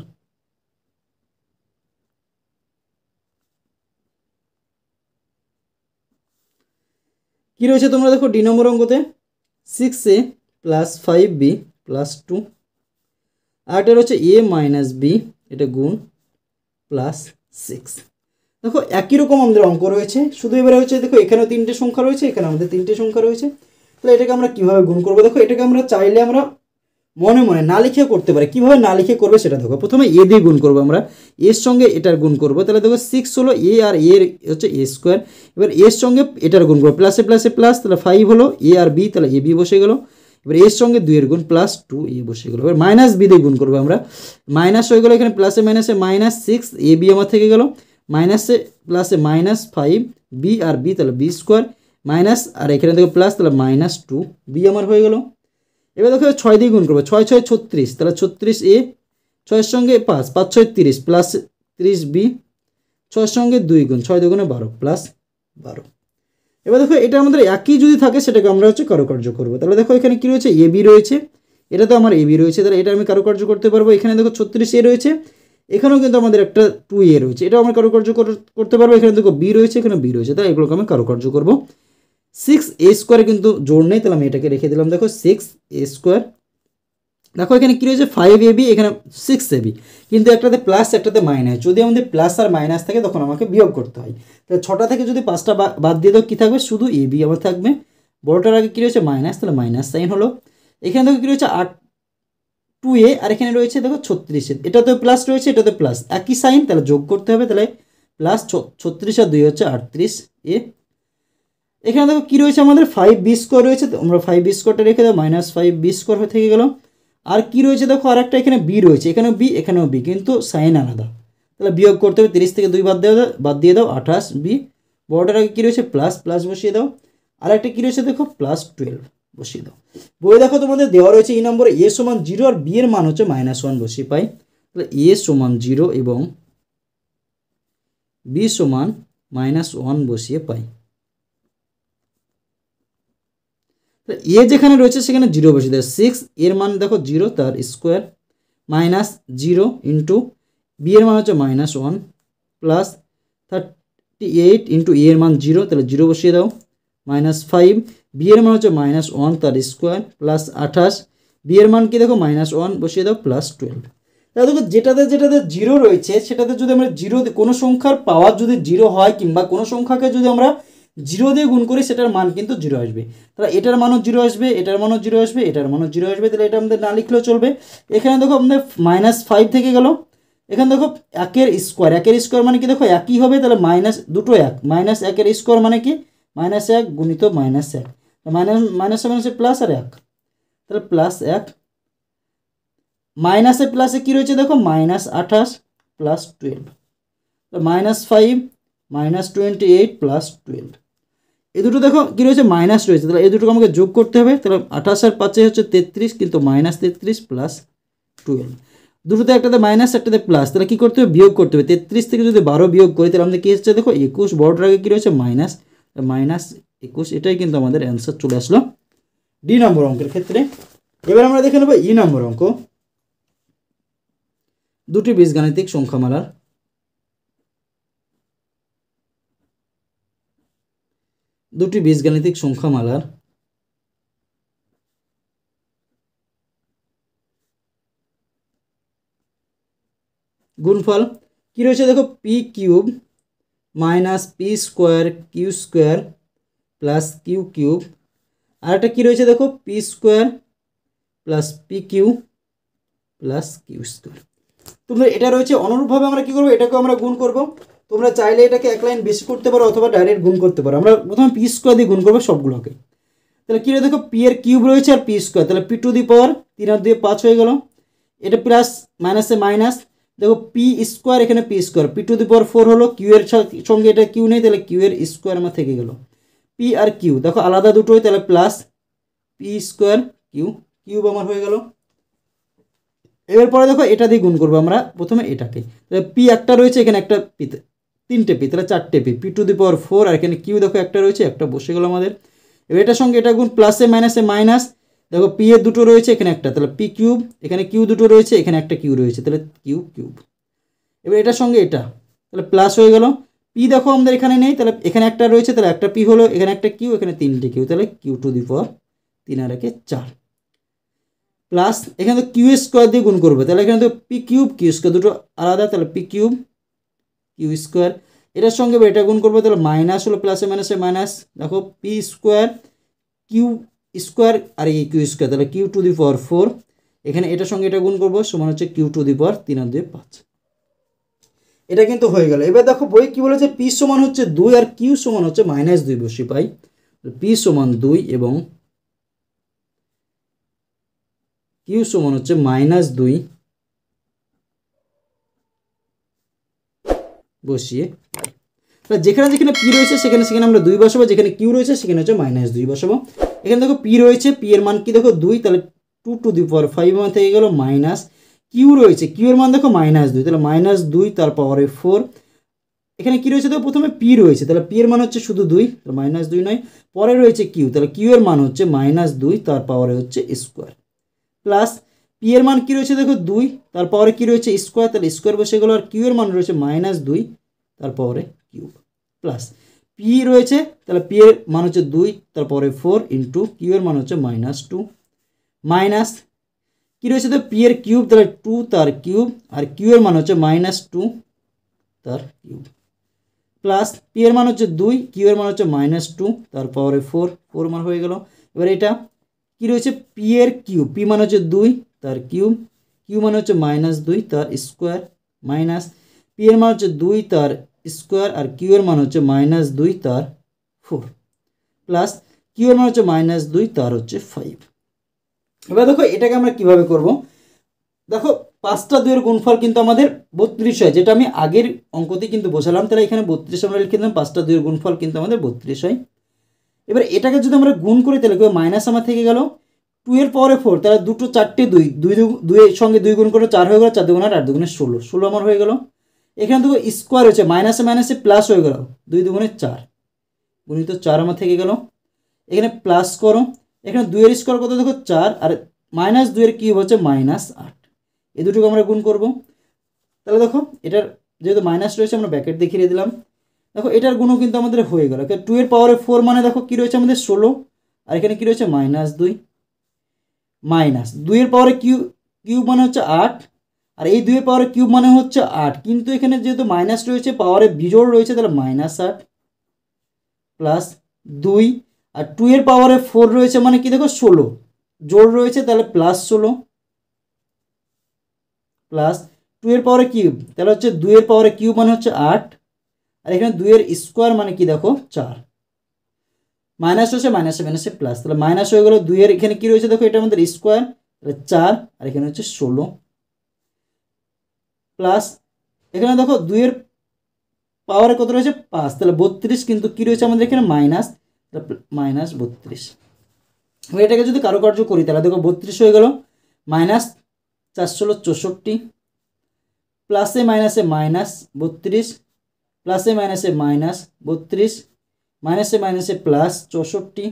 S1: কি রয়েছে তোমরা দেখো ডি নম্বর অঙ্কতে 6a + 5b + 2, আর এটা হচ্ছে a - b, এটা গুণ +6। দেখো একই রকম আমাদের অঙ্ক রয়েছে, শুধু এবারে হচ্ছে দেখো এখানেও 3টে সংখ্যা রয়েছে, এখানে আমাদের 3টে সংখ্যা রয়েছে। তাহলে এটাকে আমরা কীভাবে গুণ করবো, দেখো এটাকে আমরা চাইলে আমরা মনে মনে না লিখেও করতে পারি। কীভাবে না লিখে করবে সেটা দেখো। প্রথমে এ দিয়ে গুণ করবো, আমরা এর সঙ্গে এটার গুণ করবো। তাহলে দেখো 6 হলো এ আর এর হচ্ছে a স্কোয়ার, এবার এর সঙ্গে এটার গুণ করবো, প্লাসে প্লাসে প্লাস, তাহলে 5 হলো এ আর বি, তাহলে এ বি বসে গেলো। এবার এর সঙ্গে 2 এর গুণ +2a বসে গেলো। এবার -b দিয়ে গুণ করবো আমরা, মাইনাস হয়ে গেলো, এখানে প্লাসে মাইনাসে -6 এ বি আমার থেকে গেলো, মাইনাসে প্লাসে -5 বি আর বি, তাহলে বি স্কোয়ার মাইনাস, আর এখানে দেখো প্লাস, তাহলে -2b আমার হয়ে গেলো। এবার দেখো 6 দিয়ে গুণ করবো, 6 6 36, তাহলে 36a, 6 সঙ্গে 5 5 6 30 প্লাস 30b, 6 সঙ্গে 2 গুণ 6 2 গুণে 12 প্লাস 12। এবার দেখো এটা আমাদের একই যদি থাকে সেটাকে আমরা হচ্ছে কারুকার্য করবো। তাহলে দেখো এখানে কি রয়েছে, এ বি রয়েছে, এটা তো আমার এ বি রয়েছে, তাহলে এটা আমি কারুকার্য করতে পারবো। এখানে দেখো 36a রয়েছে, এখানেও কিন্তু আমাদের একটা 2a রয়েছে, এটাও আমরা কারুকার্য করতে পারবো। এখানে দেখো বি রয়েছে, এখানে বি রয়েছে, তাই এগুলোকে আমি কারুকার্য করবো। 6a স্কোয়ারে কিন্তু জোড় নেই, তাহলে আমি এটাকে রেখে দিলাম। দেখো 6a স্কোয়ার, দেখো এখানে কী রয়েছে 5ab, এখানে 6ab, কিন্তু একটাতে প্লাস একটাতে মাইনাস। যদি আমাদের প্লাস আর মাইনাস থাকে তখন আমাকে বিয়োগ করতে হয়। তাহলে 6টা থেকে যদি 5টা বাদ দিয়ে দাও কী থাকবে, শুধু ab আমার থাকবে। বড়টার আগে কী রয়েছে মাইনাস, তাহলে মাইনাস সাইন হলো। এখানে দেখো কী রয়েছে 2a, আর এখানে রয়েছে দেখো 36, এটাতে প্লাস রয়েছে, এটাতে প্লাস, একই সাইন, তাহলে যোগ করতে হবে। তাহলে প্লাস 36 আর 2 হচ্ছে 38a। এখানে দেখো কী রয়েছে আমাদের 5b স্কোয়ার রয়েছে, তো আমরা 5b স্কোয়ারটা রেখে দাও, -5b স্কোয়ার হয়ে থেকে গেল। আর কি রয়েছে দেখো আর একটা এখানে বি রয়েছে, এখানেও বি এখানেও বি, কিন্তু সাইন আলাদা, তাহলে বিয়োগ করতে হবে। 30 থেকে 2 বাদ দিয়ে দাও 28b। বড়টার আগে কী রয়েছে প্লাস প্লাস বসিয়ে দাও, আর একটা কী রয়েছে দেখো +12 বসিয়ে দাও। বই দেখো তোমাদের দেওয়া রয়েছে এই নম্বরে a সমান 0 আর b এর মান হচ্ছে -1 বসিয়ে পাই। তাহলে a সমান 0 এবং b সমান -1 বসিয়ে পাই। তাহলে এ যেখানে রয়েছে সেখানে 0 বসিয়ে দেয়, 6 এর মান দেখো 0 তার স্কোয়ার মাইনাস 0 ইন্টু বি এর মান হচ্ছে -1 প্লাস 38 ইন্টু এ এর মান 0, তাহলে 0 বসিয়ে দাও, -5 বি এর মান হচ্ছে -1 তার স্কোয়ার প্লাস 28 বি এর মান কি দেখো -1 বসিয়ে দাও প্লাস 12। তাহলে দেখো যেটাতে 0 রয়েছে সেটাতে যদি আমরা 0 কোনো সংখ্যার পাওয়ার যদি 0 হয় কিংবা কোনো সংখ্যাকে যদি আমরা 0 দিয়ে গুণ করি সেটার মান কিন্তু 0 আসবে। তাহলে এটার মানও 0 আসবে, এটার মানও 0 আসবে, এটার মানও 0 আসবে, তাহলে এটা আমাদের না লিখলেও চলবে। এখানে দেখো আমাদের -5 থেকে গেল, এখানে দেখো একের স্কোয়ার মানে কি দেখো একই হবে, তাহলে দুটো এক -1 এর স্কোয়ার মানে কি -1 গুণিত -1, মাইনাসে প্লাস আর 1, তাহলে +1 মাইনাসে প্লাসে কী রয়েছে দেখো -28 প্লাস 12, -5 -28 প্লাস 12, এই দুটো দেখো কী রয়েছে মাইনাস রয়েছে, তাহলে এই দুটোকে আমাকে যোগ করতে হবে, তাহলে 28 আর 5 হচ্ছে 33 কিন্তু -33 প্লাস 12, দুটোতে একটাতে মাইনাস একটাতে প্লাস, তাহলে কী করতে হবে বিয়োগ করতে হবে, 33 থেকে যদি 12 বিয়োগ করি তাহলে আমাদের কী হচ্ছে দেখো 21, বড়টার আগে কী রয়েছে -21, এটাই কিন্তু আমাদের অ্যান্সার চলে আসলো ডি নম্বর অঙ্কের ক্ষেত্রে। এবার আমরা দেখে নেব ই নম্বর অঙ্ক, দুটি বীজগাণিতিক সংখ্যামালার গুণফল কি রয়েছে দেখো p cube minus p square q square plus q cube, আর একটা কী রয়েছে দেখো p square plus p q plus q square. তোমরা এটা রয়েছে অনুরূপভাবে আমরা কী করবো, এটাকেও আমরা গুণ করব। তোমরা চাইলে এটাকে এক লাইন বেশি করতে পারো অথবা ডাইরেক্ট গুণ করতে পারো। আমরা প্রথমে পি স্কোয়ার দিয়ে গুণ করবো সবগুলোকে। তাহলে কী রয়েছে দেখো পি এর কিউব রয়েছে আর পি স্কোয়ার, তাহলে পি টু দি পাওয়ার 3 আর 2 5 হয়ে গেল, এটা প্লাস মাইনাসে মাইনাস, দেখো পি স্কোয়ার এখানে p square, p to the power 4 হলো, কিউ এর সঙ্গে এটা কিউ নেই, তাহলে কিউ এর স্কোয়ার আমার থেকে গেল, পি আর কিউ দেখো আলাদা দুটোই, তাহলে প্লাস পি স্কোয়ার কিউব আমার হয়ে গেল। এবার পরে দেখো এটা দিয়ে গুণ করবো আমরা প্রথমে এটাকে, তাহলে পি একটা রয়েছে এখানে একটা পি, 3টে পি, তাহলে 4টে পি টু দি পাওয়ার 4, আর এখানে কিউ দেখো একটা রয়েছে একটা বসে গেল আমাদের। এবার এটার সঙ্গে এটা গুণ প্লাসে মাইনাসে মাইনাস, দেখো পি এর দুটো রয়েছে এখানে একটা, তাহলে পি কিউব, এখানে কিউ দুটো রয়েছে এখানে একটা কিউ রয়েছে, তাহলে কিউ কিউব। এবার এটার সঙ্গে এটা তাহলে প্লাস হয়ে গেল, পি দেখো আমাদের এখানে নেই, তাহলে এখানে একটা রয়েছে, তাহলে একটা পি হলো, এখানে একটা কিউ, এখানে 3টে কিউ, তাহলে কিউ টু দি পাওয়ার 3 আর 1 4, প্লাস এখানে তো কিউ স্কোয়ার দিয়ে গুণ করবে, তাহলে এখানে তো পি কিউব কিউ স্কোয়ার দুটো আলাদা, তাহলে পি কিউব কিউ স্কোয়ার, এটার সঙ্গে এটা গুণ করবে, তাহলে মাইনাস হলো প্লাসে মাইনাসে মাইনাস, দেখো পি স্কোয়ার কিউ স্কোয়ার আর এই কিউ স্কোয়ার, তাহলে কিউ টু দি পাওয়ার 4, এখানে এটার সঙ্গে এটা গুণ করবো সমান হচ্ছে কিউ টু দি পাওয়ার 3 আর 2 5, এটা কিন্তু হয়ে গেল। এবার দেখো বই কি বলেছে, পি সমান হচ্ছে 2 আর কিউ সমান হচ্ছে -2 বসি পাই, পি সমান 2 এবং কিউ সমান হচ্ছে -2 বসিয়ে পাই। তাহলে যেখানে যেখানে পি রয়েছে সেখানে সেখানে আমরা 2 বসাবো, যেখানে কিউ রয়েছে সেখানে হচ্ছে -2 বসাবো। এখানে দেখো পি রয়েছে, পি এর মান কি দেখো 2, তাহলে 2 টু দি পাওয়ার 5 মান থেকে গেল মাইনাস, কিউ রয়েছে কিউ এর মান দেখো -2, তাহলে -2 তার পাওয়ারে 4, এখানে কি রয়েছে দেখো প্রথমে পি রয়েছে, তাহলে পি এর মান হচ্ছে শুধু 2, তাহলে -2 নয়, পরে রয়েছে কিউ, তাহলে কিউ এর মান হচ্ছে -2 তার পাওয়ারে হচ্ছে স্কোয়ার, প্লাস পি এর মান কি রয়েছে দেখো 2 তার পাওয়ারে কি রয়েছে স্কোয়ার, তাহলে স্কোয়ার বসে গেল, আর কিউ এর মান রয়েছে -2 তার পাওয়ারে কিউব, প্লাস পি রয়েছে, তাহলে পি এর মান হচ্ছে 2 তার পাওয়ারে 4 ইন্টু কিউ এর মান হচ্ছে -2, মাইনাস কি রয়েছে তো পি এর কিউব, তাহলে 2 তার কিউব, আর কিউ এর মান হচ্ছে -2 তার কিউব, প্লাস পি এর মান হচ্ছে 2 কিউ এর মান হচ্ছে -2 তার পাওয়ারে 4 মান হয়ে গেল। এবার এটা কি রয়েছে পি এর কিউব, পি মান হচ্ছে 2 তার কিউব, কিউ মান হচ্ছে -2 তার স্কোয়ার, মাইনাস পি এর মান হচ্ছে 2 তার স্কোয়ার, আর কিউ এর মান হচ্ছে -2 তার 4, প্লাস কিউ এর মান হচ্ছে -2 তার হচ্ছে 5। এবার দেখো এটাকে আমরা কিভাবে করব, দেখো 5টা 2 এর গুণফল কিন্তু আমাদের 32 হয়, যেটা আমি আগের অঙ্কতেই কিন্তু বসালাম, তাহলে এখানে 32 আমরা লিখে দিলাম, 5টা 2 এর গুণফল কিন্তু আমাদের 32 হয়। এবার এটাকে যদি আমরা গুণ করি তাহলে মাইনাস আমার থেকে গেল 2 এর পাওয়ারে 4, তাহলে দুটো 4টে 2 এর সঙ্গে 2 গুণ করে 4 হয়ে গেল, 4 2 8 8 2 16 আমার হয়ে গেল। এখানে দেখো স্কোয়ার হচ্ছে মাইনাসে মাইনাসে প্লাস হয়ে গেল, 2 2 4 গুণিত 4 আমার থেকে গেল, এখানে প্লাস করো, এখানে 2 এর স্কোয়ার কত দেখো 4, আর -2 এর কিউব হচ্ছে -8, এই দুটোকে আমরা গুণ করব। তাহলে দেখো এটার যেহেতু মাইনাস রয়েছে আমরা ব্র্যাকেট দেখিয়ে দিলাম। দেখো এটার গুণও কিন্তু আমাদের হয়ে গেল। 2 এর পাওয়ারে 4 মানে দেখো কী রয়েছে আমাদের 16, আর এখানে কী রয়েছে -2, -2 এর পাওয়ারে কিউব মানে হচ্ছে 8, আর এই 2 এর পাওয়ারে কিউব মানে হচ্ছে 8, কিন্তু এখানে যেহেতু মাইনাস রয়েছে পাওয়ারে বিজোড় রয়েছে, তাহলে -8 প্লাস 2, আর 2 এর পাওয়ারে 4 রয়েছে মানে কি দেখো 16, জোড় রয়েছে তাহলে +16 প্লাস 2 এর পাওয়ারে কিউব, তাহলে হচ্ছে 2 এর পাওয়ারে কিউব মানে হচ্ছে 8, আর এখানে 2 এর স্কোয়ার মানে কি দেখো 4, মাইনাস হচ্ছে মাইনাসে মাইনাসে প্লাস, তাহলে মাইনাস হয়ে গেল 2 এর এখানে কি রয়েছে দেখো এটা আমাদের স্কোয়ার, তাহলে 4, আর এখানে হচ্ছে 16 প্লাস এখানে দেখো 2 এর পাওয়ারে কত রয়েছে 5, তাহলে 32, কিন্তু কি রয়েছে আমাদের এখানে মাইনাস, -32। এটাকে যদি কারুকার্য করি তাহলে দেখো 32 হয়ে গেল, -4 × 64, প্লাসে মাইনাসে -32, প্লাসে মাইনাসে -32, মাইনাসে মাইনাসে +64,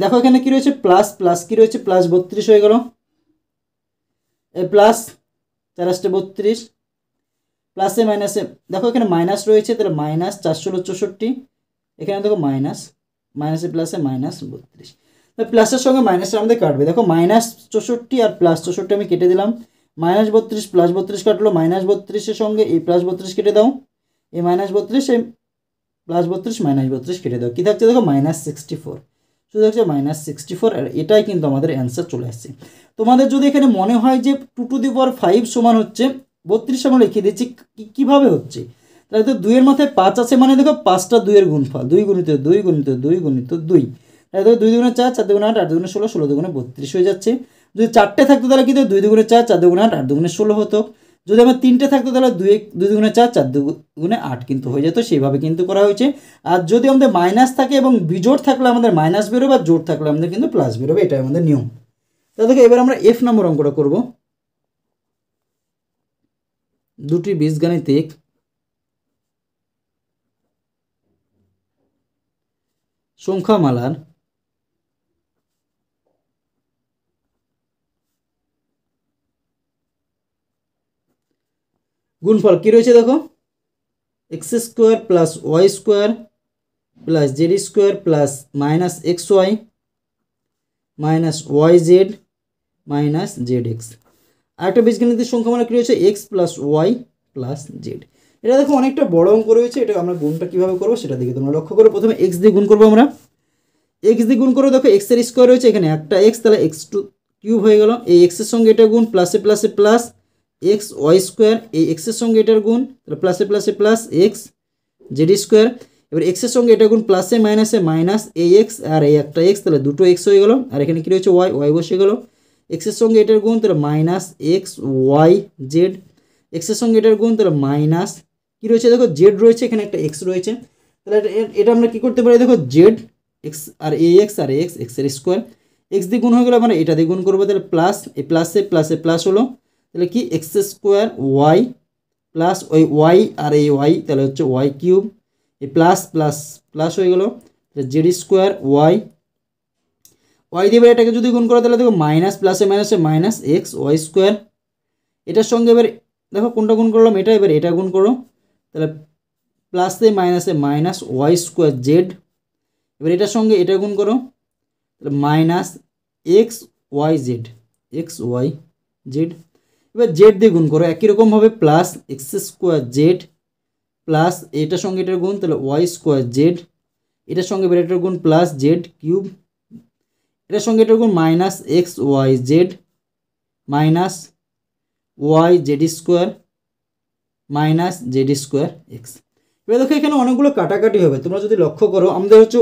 S1: দেখো এখানে কি রয়েছে প্লাস প্লাস কি রয়েছে +32 হয়ে গেল, প্লাস 4 × 32, প্লাসে মাইনাসে দেখো এখানে মাইনাস রয়েছে তাহলে -4 × 64, এখানে দেখো মাইনাসে প্লাসে -32, প্লাসের সঙ্গে মাইনাসের আমাদের কাটবে। দেখো -64 আর +64 আমি কেটে দিলাম, -32 +32 কাটলো, -32 সঙ্গে এই +32 কেটে দাও, এই -32 এই +32 -32 কেটে দাও, কী থাকছে দেখো -64, শুধু থাকছে -64, আর এটাই কিন্তু আমাদের অ্যান্সার চলে আসছে। তোমাদের যদি এখানে মনে হয় যে 2⁵ সমান হচ্ছে 32, আমরা লিখে দিচ্ছি কীভাবে হচ্ছে, তাহলে তো 2 এর মাথায় 5 আছে মানে দেখো 5টা 2 এর গুণফল, 2 × 2 × 2 × 2, তাহলে দেখো 2 × 2 = 4, 4 × 2 = 8, 8 × 2 = 16, 16 × 2 = 32 হয়ে যাচ্ছে। যদি 4টে থাকতো তাহলে কিন্তু 2 × 2 = 4, 4 × 2 = 8, 8 × 2 = 16 হতো। যদি আমার 3টে থাকতো তাহলে 2 × 2 = 4, 4 × 2 = 8 কিন্তু হয়ে যেত, সেইভাবে কিন্তু করা হয়েছে। আর যদি আমাদের মাইনাস থাকে এবং বিজোড় থাকলে আমাদের মাইনাস বেরোবে, আর জোড় থাকলে আমাদের কিন্তু প্লাস বেরোবে, এটাই আমাদের নিয়ম। তাহলে দেখো এবার আমরা F নম্বর অঙ্কটা করব। দুটি বীজগাণিতিক সংখ্যামালার গুণফল কি রয়েছে দেখো, x² + y² + z² + -xy -yz -zx। আরেকটা বীজগাণিতিক সংখ্যামালা কি রয়েছে x + y + z। এটা দেখো অনেকটা বড় অঙ্ক রয়েছে, এটা আমরা গুণটা কীভাবে করবো সেটা দিকে তোমরা লক্ষ্য করো। প্রথমে x দিয়ে গুণ করবো আমরা, x দিয়ে গুণ করে দেখো x এর স্কোয়ার রয়েছে, এখানে একটা x, তাহলে x² হয়ে গেল, এই x এর সঙ্গে এটা গুণ, প্লাসে প্লাসে প্লাস xy², এই x এর সঙ্গে এটার গুণ, তাহলে প্লাসে প্লাসে প্লাস xz², এবার x এর সঙ্গে এটা গুণ, প্লাসে মাইনাসে মাইনাস ax, আর এই একটা x, তাহলে দুটো x হয়ে গেল, আর এখানে কি রয়েছে y বসে গেল, x এর সঙ্গে এটার গুণ, তাহলে -xyz, x এর সঙ্গে এটার গুণ, তাহলে মাইনাস কি রয়েছে দেখো z রয়েছে, এখানে একটা x রয়েছে, তাহলে এটা আমরা কি করতে পারি দেখো z x আর ax আর ax, x এর স্কোয়ার, x দিয়ে গুণ হয়ে গেল, মানে এটা দিয়ে গুণ করবো, তাহলে প্লাস এই প্লাসে প্লাসে প্লাস হলো, তাহলে কি x² y প্লাস ওই y আর এই y, তাহলে হচ্ছে y³ এই প্লাস প্লাস প্লাস হয়ে গেল, তাহলে z² y দিয়ে এটাকে যদি গুণ করো তাহলে দেখো মাইনাস প্লাসে মাইনাসে মাইনাস xy², এটার সঙ্গে এবার দেখো কোনটা গুণ করলাম এটা, এবার এটা গুণ করো, তাহলে প্লাসে মাইনাসে মাইনাস y²z, এবার এটার সঙ্গে এটা গুণ করো, তাহলে মাইনাস xyz, এবার z দিয়ে গুণ করো একই রকমভাবে, প্লাস x² প্লাস এটার সঙ্গে এটার গুণ, তাহলে y²z, এটার সঙ্গে এবার এটার গুণ প্লাস z³ এটার সঙ্গে এটার গুণ minus xyz minus yz² minus z²x। এবার দেখো এখানে অনেকগুলো কাটাকাটি হবে, তোমরা যদি লক্ষ্য করো আমাদের হচ্ছে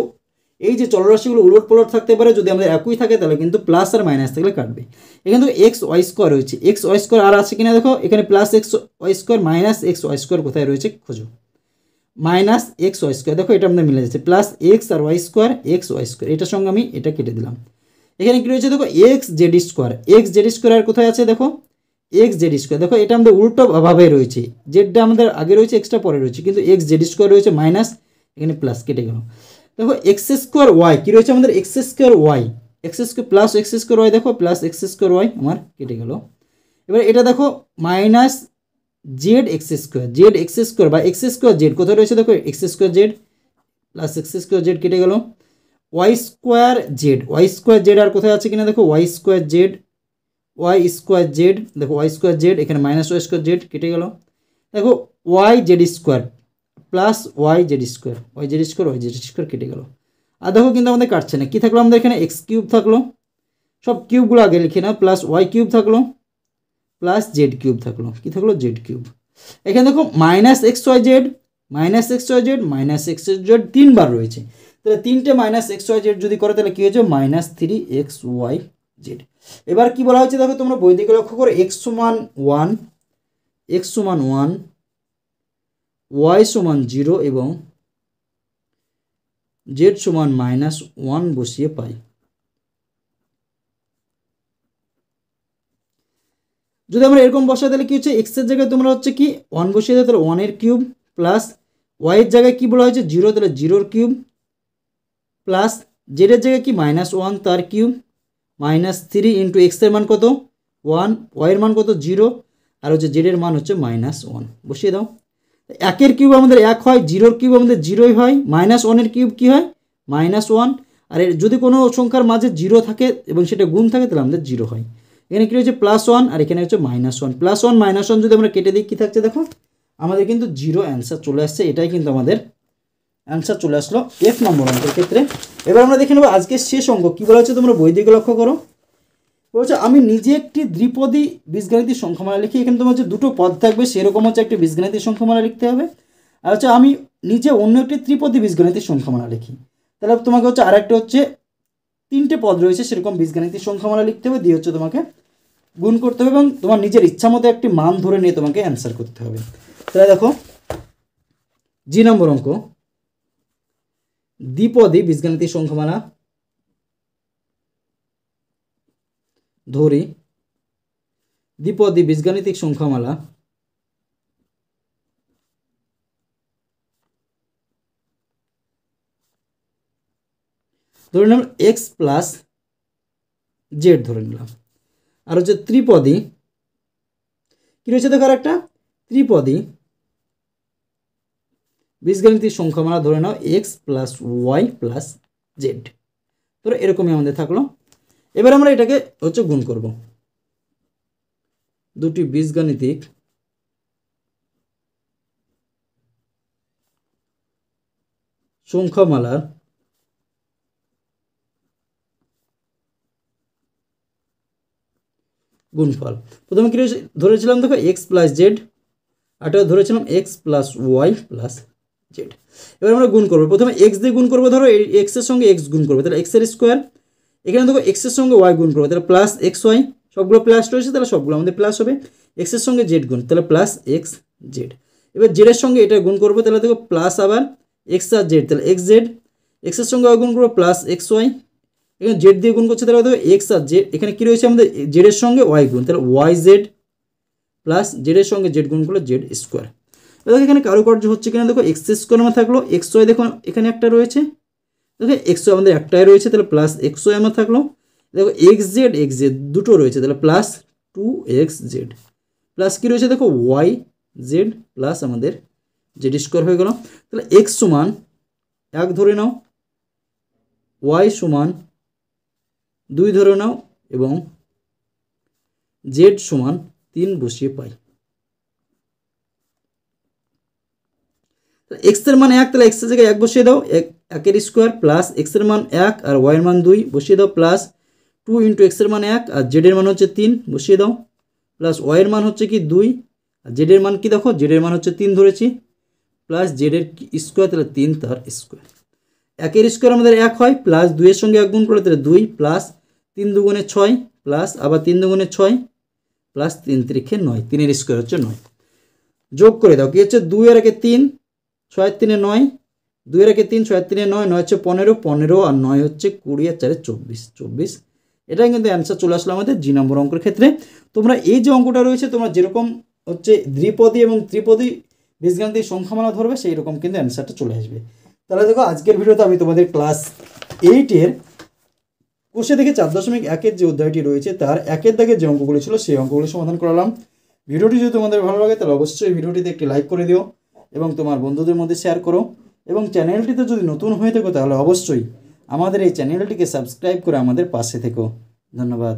S1: এই যে চলরাশিগুলো উলট পালট থাকতে পারে, যদি আমাদের একই থাকে তাহলে কিন্তু প্লাস আর মাইনাস থাকলে কাটবে। এখানে দেখো xy² রয়েছে, xy² আর আছে কিনা দেখো, এখানে প্লাস xy² মাইনাস xy² কোথায় রয়েছে খোঁজো, মাইনাস xy², দেখো এটা আমাদের মিলে যাচ্ছে, প্লাস x আর y² xy², এটার সঙ্গে আমি এটা কেটে দিলাম। এখানে কি রয়েছে দেখো xz² আর কোথায় আছে দেখো xz², দেখো এটা আমাদের উল্টো ভাবে রয়েছে, জেডটা আমাদের আগে রয়েছে, এক্সটা পরে রয়েছে, কিন্তু xz² রয়েছে মাইনাস, এখানে প্লাস কেটে গেল। দেখো এক্স স্কোয়ার ওয়াই কী রয়েছে আমাদের, x square y, x square plus x square y, দেখো প্লাস এক্স স্কোয়ার ওয়াই আমার কেটে গেল। এবার এটা দেখো মাইনাস জেড এক্স স্কোয়ার বা এক্স স্কোয়ার জেড কোথায় রয়েছে, দেখো x square z plus x square z কেটে গেল। ওয়াই স্কোয়ার জেড আর কোথায় আছে কিনা দেখো, ওয়াই স্কোয়ার জেড দেখো ওয়াই স্কোয়ার জেড, এখানে মাইনাস ওয়াই স্কোয়ার জেড কেটে গেল। দেখো y z square plus y z square কেটে গেল। আর দেখো কিন্তু আমাদের কাটছে না, কী থাকলো আমাদের এখানে, এক্স কিউব থাকলো, সব কিউবগুলো আগে লিখে না, প্লাস ওয়াই কিউব থাকলো প্লাস জেড কিউব থাকলো, কী থাকলো জেড কিউব। এখানে দেখো মাইনাস এক্স ওয়াই জেড তিনবার রয়েছে, তাহলে তিনটে মাইনাস এক্স ওয়াই জেড যদি করে তাহলে কী হয়েছে মাইনাস 3xyz। এবার কি বলা হয়েছে দেখো তোমরা বই দিকে লক্ষ্য করো, এক্স সমান 1 ওয়াই সমান 0 এবং জেড সমান -1 বসিয়ে পাই। যদি আমরা এরকম বসাই তাহলে কি হচ্ছে, এক্সের জায়গায় তোমরা হচ্ছে কি 1 বসিয়ে দাও, তাহলে 1 এর কিউব প্লাস ওয়াইয়ের জায়গায় কি বলা হয়েছে 0, তাহলে 0 কিউব প্লাস জেডের জায়গায় কি -1 তার কিউব -3 ইন্টু এক্সের মান কত 1, ওয়াইয়ের মান কত 0, আর হচ্ছে জেডের মান হচ্ছে -1 বসিয়ে দাও। একের কিউব আমাদের 1 হয়, 0-র কিউব আমাদের 0ই হয়, -1-এর কিউব কি হয় -1, আর যদি কোনো সংখ্যার মাঝে 0 থাকে এবং সেটা গুণ থাকে তাহলে আমাদের 0 হয়। এখানে কী হচ্ছে +1 আর এখানে হচ্ছে -1, +1 -1 যদি আমরা কেটে দিই কী থাকছে দেখো আমাদের কিন্তু 0 অ্যান্সার চলে আসছে। এটাই কিন্তু আমাদের অ্যান্সার চলে আসলো F নম্বর অঙ্কের ক্ষেত্রে। এবার আমরা দেখে নেব আজকের শেষ অঙ্ক কী বলা হচ্ছে, তোমরা বই দিকে লক্ষ্য করো। বলছে আমি নিজে একটি দ্বিপদী বীজগাণিতিক সংখ্যামালা লিখি, এখানে তোমার হচ্ছে দুটো পদ থাকবে, সেরকম হচ্ছে একটি বীজগাণিতিক সংখ্যামালা লিখতে হবে। আর হচ্ছে আমি নিজে অন্য একটি ত্রিপদী বীজগাণিতিক সংখ্যামালা লিখি, তাহলে তোমাকে হচ্ছে আরেকটা হচ্ছে 3টে পদ রয়েছে সেরকম বীজগাণিতিক সংখ্যামালা লিখতে হবে, দিয়ে হচ্ছে তোমাকে গুণ করতে হবে এবং তোমার নিজের ইচ্ছা মতো একটি মান ধরে নিয়ে তোমাকে অ্যান্সার করতে হবে। তাহলে দেখো জি নম্বর অঙ্ক, দ্বিপদী বীজগাণিতিক সংখ্যামালা ধরি, দ্বিপদী বীজগাণিতিক সংখ্যামালা ধরে নিলাম এক্স প্লাস জেড ধরে নিলাম। আর হচ্ছে ত্রিপদী কী রয়েছে দেখো আর একটা ত্রিপদী বীজগাণিতিক সংখ্যামালা ধরে নাও x plus y plus z, ধরো এরকমই আমাদের থাকলো। এবার আমরা এটাকে হচ্ছে গুণ করব, দুটি বীজগাণিতিক সংখ্যামালার গুণফল। প্রথমে কি ধরেছিলাম দেখো এক্স প্লাস জেড, আরটা ধরেছিলাম x plus y plus z. এবার আমরা গুণ করবো, প্রথমে এক্স দিয়ে গুণ করবো, ধরো এক্সের সঙ্গে এক্স গুণ করবো তাহলে এক্সের স্কোয়ার, এখানে দেখো এক্সের সঙ্গে ওয়াই গুণ করবো তাহলে প্লাস এক্স ওয়াই, সবগুলো প্লাস রয়েছে তাহলে সবগুলো আমাদের প্লাস হবে। এক্সের সঙ্গে জেড গুণ তাহলে প্লাস এক্স জেড। এবার জেডের সঙ্গে এটা গুণ করবো তাহলে দেখো প্লাস আবার এক্স আর জেড, তাহলে এক্স জেড, এক্সের সঙ্গে ওয়াই গুণ করবো প্লাস এক্স ওয়াই, এখানে জেড দিয়ে গুণ করছে তাহলে দেখো এক্স আর জেড, এখানে কী রয়েছে আমাদের জেডের সঙ্গে ওয়াই গুণ তাহলে ওয়াই জেড প্লাস জেডের সঙ্গে জেড গুণ করলে জেড স্কোয়ার। দেখো এখানে কারুকার্য হচ্ছে কিনা দেখো এক্স স্কোয়ার আমার থাকলো, এক্স ওয়াই দেখো এখানে একটা রয়েছে, দেখো এক্স ওয়াই আমাদের একটাই রয়েছে তাহলে প্লাস এক্স ওয়াই আমার থাকলো, দেখো এক্স জেড দুটো রয়েছে তাহলে প্লাস 2xz প্লাস কী রয়েছে দেখো ওয়াই জেড প্লাস আমাদের জেড স্কোয়ার হয়ে গেল। তাহলে এক্স সমান 1 ধরে নাও, ওয়াই সমান 2 ধরে নাও এবং জেড সমান 3 বসিয়ে পাই। এক্সের মান 1 তাহলে এক্সের জায়গায় 1 বসিয়ে দাও, 1 স্কোয়ার প্লাস এক্সের মান 1 আর ওয়াইয়ের মান 2 বসিয়ে দাও প্লাস 2 ইন্টু এক্সের মান 1 আর জেডের মান হচ্ছে 3 বসিয়ে দাও প্লাস ওয়াইয়ের মান হচ্ছে কি 2 আর জেডের মান কি দেখো জেডের মান হচ্ছে 3 ধরেছি প্লাস জেডের স্কোয়ার তাহলে 3 তার স্কোয়ার। 1 স্কোয়ার আমাদের 1 হয় প্লাস 2 এর সঙ্গে 1 গুণ করলে তাহলে 2 প্লাস 3 দুগুণে 6 প্লাস আবার 3 দুগুণে 6 প্লাস 3 3 9, 3 এর স্কোয়ার হচ্ছে 9। যোগ করে দাও কি হচ্ছে 2 এর আগে 3, 6 এর 3 9, 2 এর আগে 3, 6 এর 3 9, 9 হচ্ছে 15, 15 আর 9 হচ্ছে 20 আর 4 24, 24। এটাই কিন্তু অ্যান্সার চলে আসলো আমাদের জি নম্বর অঙ্কের ক্ষেত্রে। তোমরা এই যে অঙ্কটা রয়েছে তোমরা যেরকম হচ্ছে দ্বিপদী এবং ত্রিপদী বীজগাণিতিক সংখ্যামালা ধরবে সেই রকম কিন্তু অ্যান্সারটা চলে আসবে। তাহলে দেখো আজকের ভিডিওতে আমি তোমাদের ক্লাস 8-এর কোষে থেকে 4.1-এর যে অধ্যায়টি রয়েছে তার 1-এর দাগের যে অঙ্কগুলি ছিল সেই অঙ্কগুলি সমাধান করালাম। ভিডিওটি যদি তোমাদের ভালো লাগে তাহলে অবশ্যই ভিডিওটিতে একটি লাইক করে দিও এবং তোমার বন্ধুদের মধ্যে শেয়ার করো, এবং চ্যানেলটিতে যদি নতুন হয়ে থাকো তাহলে অবশ্যই আমাদের এই চ্যানেলটিকে সাবস্ক্রাইব করে আমাদের পাশে থেকো। ধন্যবাদ।